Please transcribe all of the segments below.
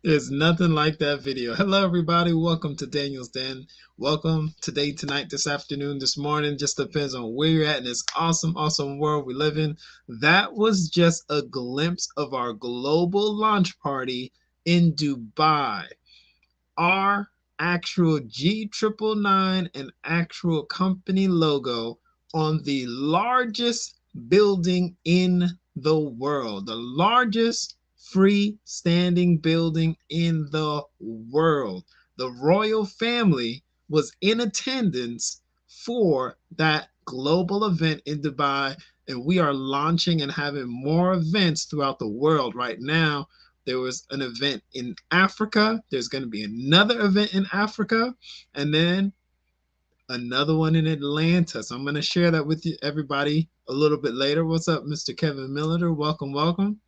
There's nothing like that video. Hello, everybody. Welcome to Daniel's Den. Welcome today, tonight, this afternoon, this morning. Just depends on where you're at in this awesome, awesome world we live in. That was just a glimpse of our global launch party in Dubai. Our actual G999 and actual company logo on the largest building in the world, the largest freestanding building in the world. The royal family was in attendance for that global event in Dubai, and we are launching and having more events throughout the world right now. There was an event in Africa. There's going to be another event in Africa, and then another one in Atlanta. So I'm going to share that with you, everybody, a little bit later. What's up, Mr. Kevin Milliter? Welcome, welcome.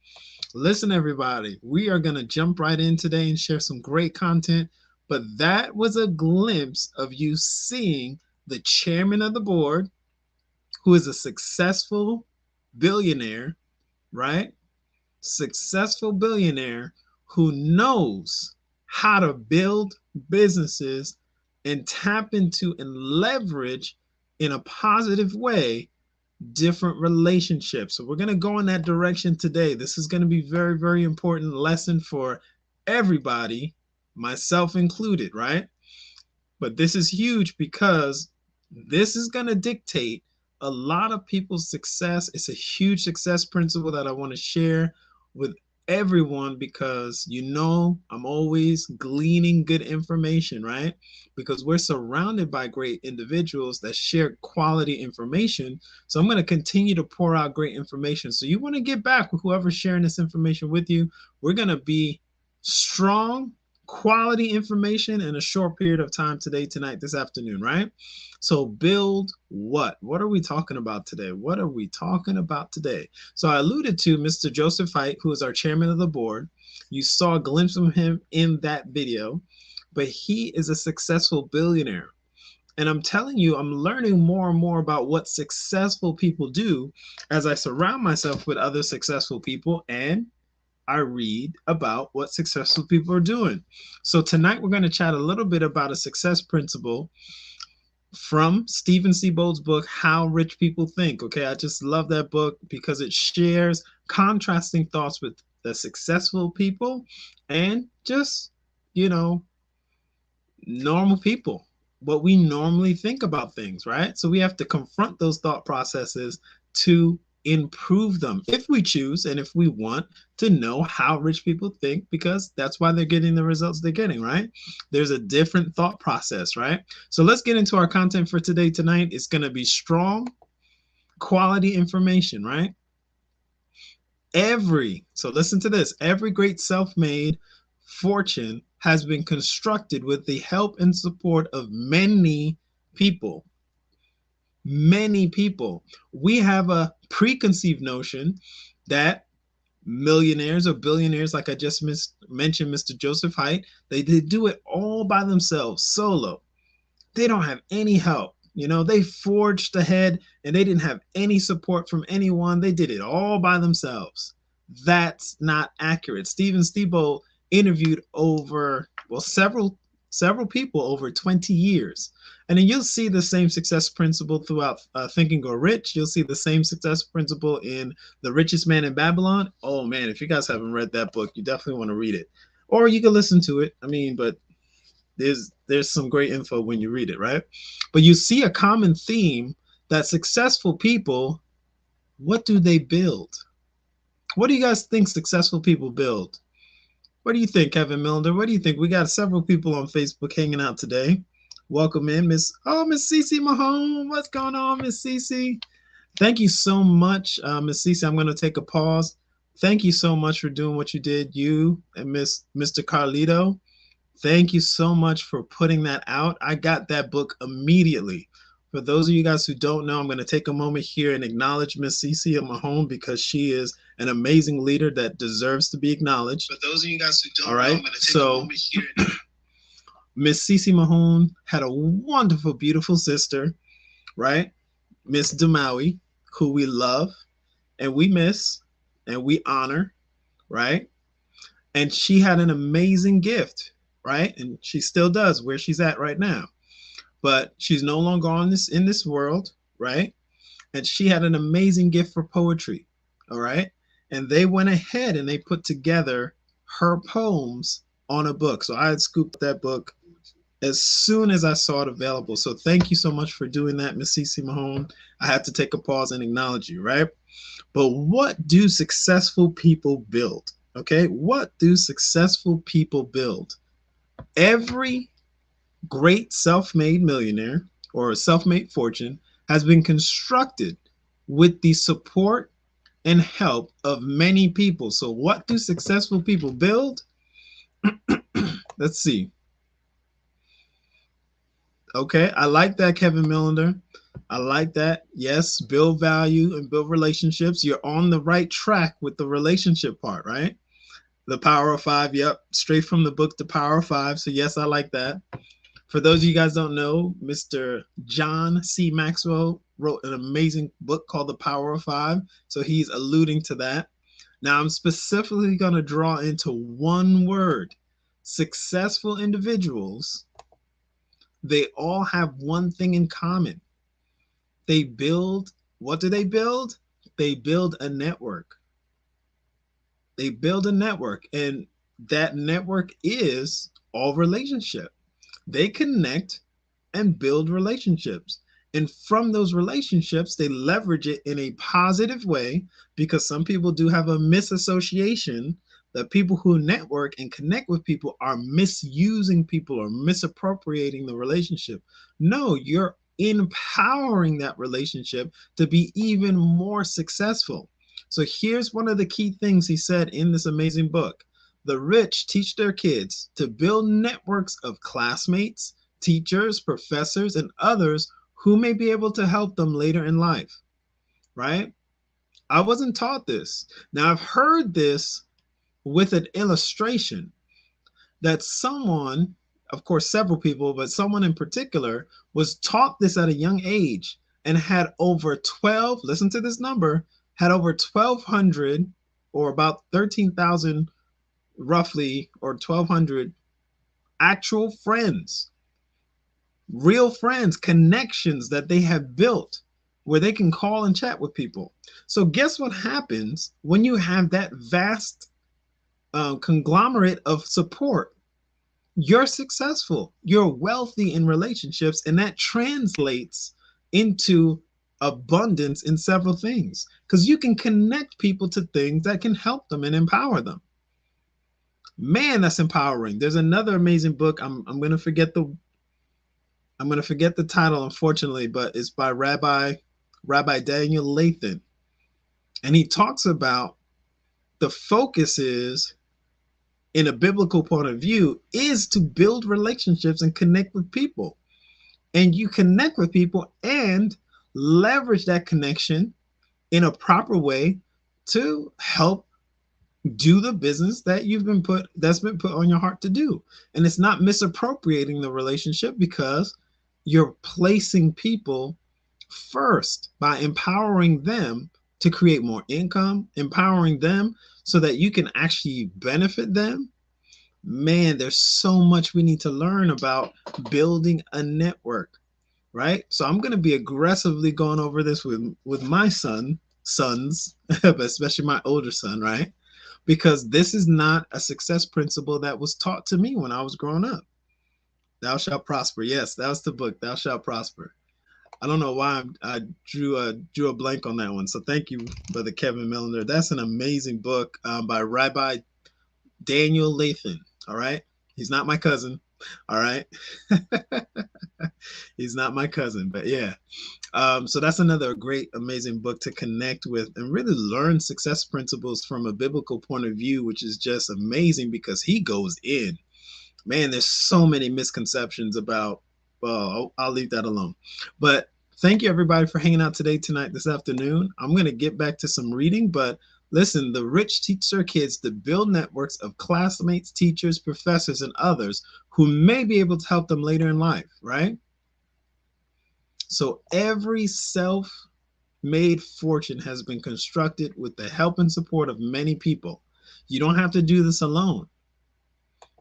Listen, everybody, we are going to jump right in today and share some great content. But that was a glimpse of you seeing the chairman of the board, who is a successful billionaire, right? Successful billionaire who knows how to build businesses and tap into and leverage in a positive way different relationships. So we're going to go in that direction today. This is going to be very, very important lesson for everybody, myself included, right? But this is huge because this is going to dictate a lot of people's success. It's a huge success principle that I want to share with everyone because I'm always gleaning good information, right? Because we're surrounded by great individuals that share quality information. So I'm going to continue to pour out great information. So you want to get back with whoever's sharing this information with you. We're going to be strong quality information in a short period of time today, tonight, this afternoon, right? So build what? What are we talking about today? What are we talking about today? So I alluded to Mr. Joseph Hite, who is our chairman of the board. You saw a glimpse of him in that video, but he is a successful billionaire. And I'm telling you, I'm learning more and more about what successful people do as I surround myself with other successful people and I read about what successful people are doing. So tonight we're going to chat a little bit about a success principle from Stephen Siebold's book, How Rich People Think. Okay, I just love that book because it shares contrasting thoughts with the successful people and just, you know, normal people, what we normally think about things, right? So we have to confront those thought processes to improve them if we choose and if we want to know how rich people think, because that's why they're getting the results they're getting, right? There's a different thought process, right? So let's get into our content for today. Tonight it's going to be strong quality information, right? So listen to this, every great self-made fortune has been constructed with the help and support of many people. Many people. We have a preconceived notion that millionaires or billionaires, like I just mentioned, Mr. Joseph Hite, they do it all by themselves, solo. They don't have any help. They forged ahead and they didn't have any support from anyone. They did it all by themselves. That's not accurate. Steven Siebold interviewed several people over 20 years. And then you'll see the same success principle throughout Think and Grow Rich. You'll see the same success principle in The Richest Man in Babylon. Oh man, if you guys haven't read that book, you definitely want to read it. Or you can listen to it. But there's some great info when you read it, right? But you see a common theme that successful people, what do they build? What do you guys think successful people build? What do you think, Kevin Milner? What do you think? We got several people on Facebook hanging out today. Welcome in, Miss Cece Mahone. What's going on, Miss Cece? Thank you so much, Miss Cece. I'm going to take a pause. Thank you so much for doing what you did, you and Mr. Carlito. Thank you so much for putting that out. I got that book immediately. For those of you guys who don't know, I'm going to take a moment here and acknowledge Miss Cece at my home because she is an amazing leader that deserves to be acknowledged. For those of you guys who don't know, I'm going to take a moment here. Miss Cece Mahone had a wonderful, beautiful sister, right? Miss Demaui, who we love and we miss and we honor, right? And she had an amazing gift, right? And she still does where she's at right now. But she's no longer on this in this world, right? And she had an amazing gift for poetry, all right? And they went ahead and they put together her poems on a book. So I had scooped that book as soon as I saw it available. So thank you so much for doing that, Miss Cece Mahone. I had to take a pause and acknowledge you, right? But what do successful people build? Okay, what do successful people build? Every great self made millionaire or self made fortune has been constructed with the support and help of many people. So, what do successful people build? Let's see. Okay, I like that, Kevin Millender. I like that. Yes, build value and build relationships. You're on the right track with the relationship part, right? The Power of Five. Yep, straight from the book, The Power of Five. So, yes, I like that. For those of you guys don't know, Mr. John C. Maxwell wrote an amazing book called The Power of Five. So he's alluding to that. Now I'm specifically going to draw into one word. Successful individuals, they all have one thing in common. They build, what do they build? They build a network. They build a network, and that network is all relationship. They connect and build relationships. And from those relationships, they leverage it in a positive way because some people do have a misassociation that people who network and connect with people are misusing people or misappropriating the relationship. No, you're empowering that relationship to be even more successful. So here's one of the key things he said in this amazing book. The rich teach their kids to build networks of classmates, teachers, professors, and others who may be able to help them later in life, right? I wasn't taught this. Now, I've heard this with an illustration that someone, of course, several people, but someone in particular, was taught this at a young age and had over 12, listen to this number, had over 1,200 or about 13,000 roughly, or 1,200 actual friends, real friends, connections that they have built where they can call and chat with people. So, guess what happens when you have that vast conglomerate of support? You're successful, you're wealthy in relationships, and that translates into abundance in several things because you can connect people to things that can help them and empower them. Man, that's empowering. There's another amazing book. I'm gonna forget the title, unfortunately, but it's by Rabbi Daniel Lathan. And he talks about the focus is, in a biblical point of view, is to build relationships and connect with people. And you connect with people and leverage that connection in a proper way to help do the business that's been put on your heart to do. And it's not misappropriating the relationship because you're placing people first by empowering them to create more income, empowering them so that you can actually benefit them. Man, there's so much we need to learn about building a network, right? So I'm going to be aggressively going over this with my sons, but especially my older son, right? Because this is not a success principle that was taught to me when I was growing up. Thou shalt prosper. Yes, that was the book. Thou shalt prosper. I don't know why I drew a blank on that one. So thank you, Brother Kevin Millender. That's an amazing book by Rabbi Daniel Lathan. All right, he's not my cousin. All right, he's not my cousin, but yeah. So that's another great, amazing book to connect with and really learn success principles from a biblical point of view, which is just amazing because he goes in. Man, there's so many misconceptions about. Well, I'll leave that alone. But thank you everybody for hanging out tonight, this afternoon. I'm going to get back to some reading, but listen, the rich teach their kids to build networks of classmates, teachers, professors, and others who may be able to help them later in life, right? So every self-made fortune has been constructed with the help and support of many people. You don't have to do this alone.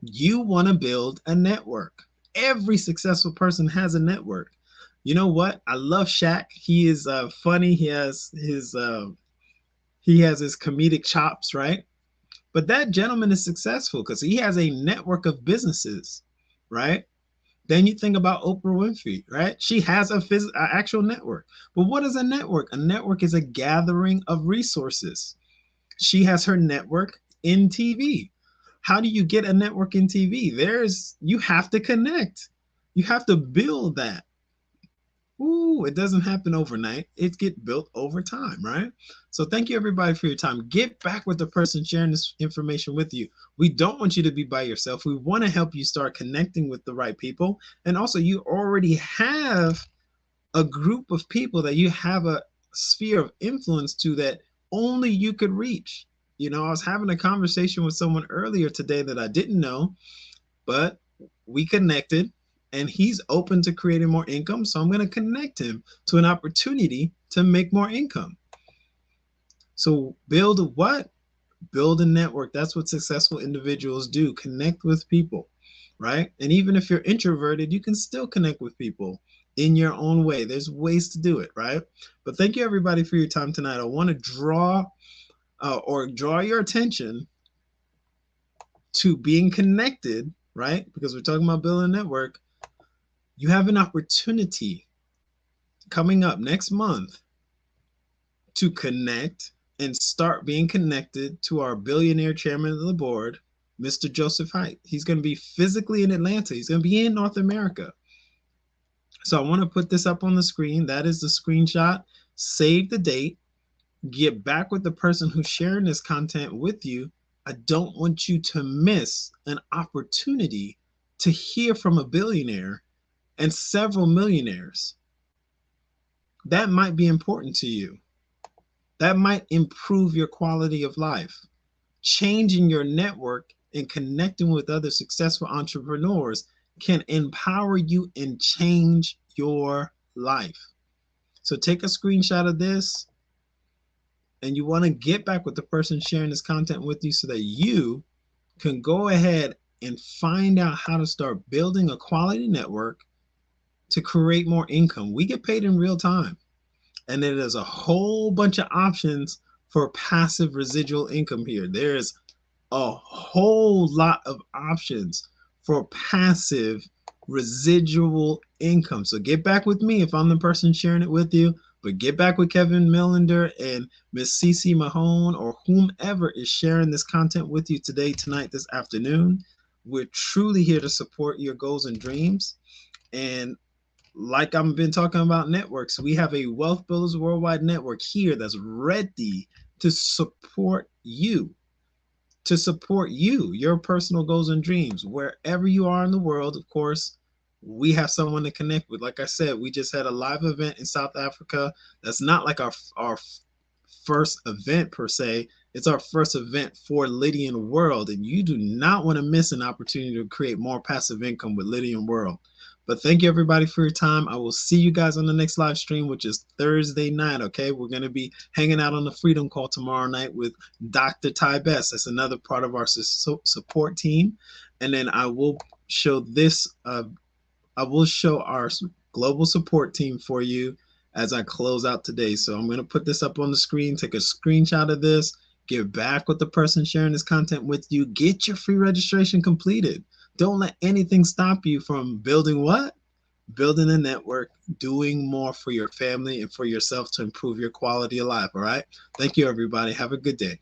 You want to build a network. Every successful person has a network. You know what? I love Shaq. He is funny. He has his comedic chops, right? But that gentleman is successful because he has a network of businesses, right? Then you think about Oprah Winfrey, right? She has a actual network. But what is a network? A network is a gathering of resources. She has her network in TV. How do you get a network in TV? You have to connect. You have to build that. Ooh, it doesn't happen overnight. It gets built over time, right? So thank you everybody for your time. Get back with the person sharing this information with you. We don't want you to be by yourself. We want to help you start connecting with the right people. And also you already have a group of people that you have a sphere of influence to that only you could reach. I was having a conversation with someone earlier today that I didn't know, but we connected and he's open to creating more income. So I'm going to connect him to an opportunity to make more income. So build what? Build a network. That's what successful individuals do. Connect with people, right? And even if you're introverted, you can still connect with people in your own way. There's ways to do it, right? But thank you everybody for your time tonight. I want to draw your attention to being connected, right? Because we're talking about building a network. You have an opportunity coming up next month to connect and start being connected to our billionaire chairman of the board, Mr. Joseph Haidt. He's going to be physically in Atlanta. He's going to be in North America. So I want to put this up on the screen. That is the screenshot. Save the date. Get back with the person who's sharing this content with you. I don't want you to miss an opportunity to hear from a billionaire and several millionaires. That might be important to you. That might improve your quality of life. Changing your network and connecting with other successful entrepreneurs can empower you and change your life. So take a screenshot of this, and you want to get back with the person sharing this content with you so that you can go ahead and find out how to start building a quality network to create more income. We get paid in real time. And then there's a whole bunch of options for passive residual income here. There's a whole lot of options for passive residual income. So get back with me if I'm the person sharing it with you, but get back with Kevin Millender and Miss Cece Mahone or whomever is sharing this content with you today, tonight, this afternoon. We're truly here to support your goals and dreams. And like I've been talking about networks, we have a Wealth Builders Worldwide network here that's ready to support you, your personal goals and dreams. Wherever you are in the world, of course, we have someone to connect with. Like I said, we just had a live event in South Africa. That's not like our first event per se. It's our first event for Lydian World, and you do not want to miss an opportunity to create more passive income with Lydian World. But thank you everybody for your time. I will see you guys on the next live stream, which is Thursday night. Okay, we're going to be hanging out on the Freedom Call tomorrow night with Dr. Ty Best. That's another part of our support team. And then I will show our global support team for you as I close out today. So I'm going to put this up on the screen. Take a screenshot of this. Get back with the person sharing this content with you. Get your free registration completed. Don't let anything stop you from building what? Building a network, doing more for your family and for yourself to improve your quality of life. All right. Thank you, everybody. Have a good day.